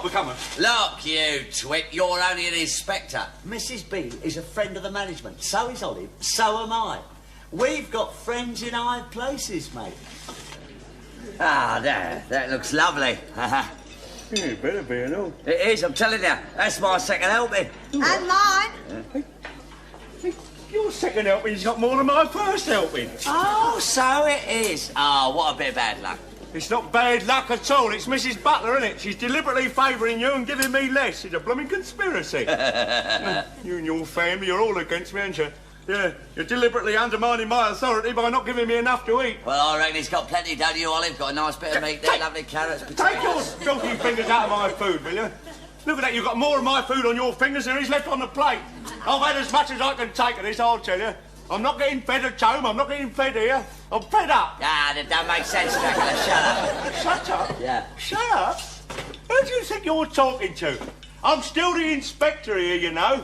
we're coming. Look, you twit, you're only an inspector. Mrs. B is a friend of the management. So is Olive. So am I. We've got friends in high places, mate. Ah, there. That looks lovely. You better be an old. It is, I'm telling you. That's my second helping. And mine. Your second helping's got more than my first helping. Oh, so it is. Oh, what a bit of bad luck. It's not bad luck at all. It's Mrs. Butler, isn't it? She's deliberately favouring you and giving me less. It's a blooming conspiracy. You and your family, you're all against me, aren't you? Yeah, you're deliberately undermining my authority by not giving me enough to eat. Well, I reckon he's got plenty, don't you, Olive? Got a nice bit of meat there, lovely carrots, potatoes. Take your filthy fingers out of my food, will you? Look at that, you've got more of my food on your fingers than is left on the plate. I've had as much as I can take of this, I'll tell you. I'm not getting fed at home, I'm not getting fed here. I'm fed up. Ah, that don't make sense, Dracula. Shut up. Shut up? Yeah. Shut up? Who do you think you're talking to? I'm still the inspector here, you know.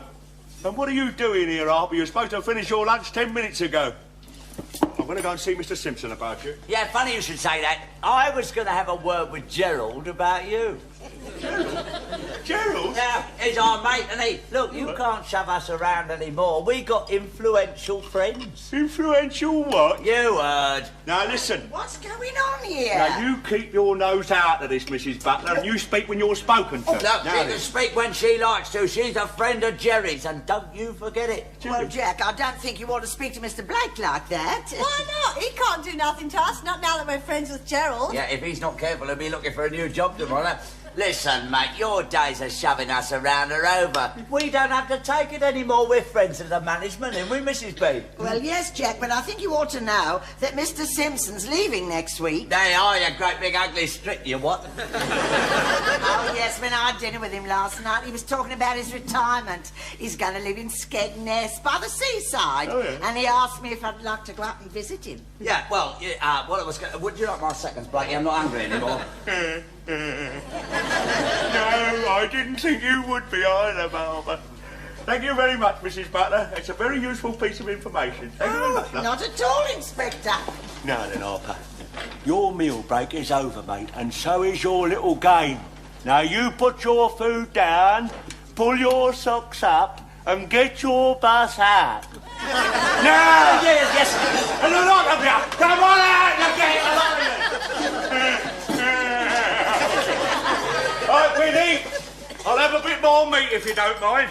And what are you doing here, Harper? You're supposed to finish your lunch 10 minutes ago. I'm going to go and see Mr. Simpson about you. Yeah, funny you should say that. I was going to have a word with Gerald about you. Gerald? Yeah, he's our mate, and he. Look, you can't shove us around anymore. We got influential friends. Influential what? You heard. Now, listen. What's going on here? Now, you keep your nose out of this, Mrs. Butler, and you speak when you're spoken to. Look, Now she then. can speak when she likes to. She's a friend of Jerry's, and don't you forget it. Well, Jack, I don't think you want to speak to Mr. Blake like that. Why not? He can't do nothing to us, not now that we're friends with Gerald. Yeah, if he's not careful, he'll be looking for a new job tomorrow. Listen, mate, your days of shoving us around are over. We don't have to take it anymore. We're friends of the management, aren't we, Mrs. B? Well, yes, Jack, but I think you ought to know that Mr. Simpson's leaving next week. They are, you great big ugly strip, you what? Oh, yes, when I had dinner with him last night, he was talking about his retirement. He's going to live in Skegness by the seaside. Oh, yeah. And he asked me if I'd like to go out and visit him. Yeah, well, what I was going to... Would you like my seconds, Blakey? I'm not hungry anymore. No, I didn't think you would be either, Barbara. Thank you very much, Mrs. Butler. It's a very useful piece of information. Thank you very much, love. Not at all, Inspector. Now then, Harper. Your meal break is over, mate, and so is your little game. Now you put your food down, pull your socks up, and get your bus out. Now! Yes. And a lot of you! Come on out and get a lot of you! Right, Winnie, I'll have a bit more meat if you don't mind.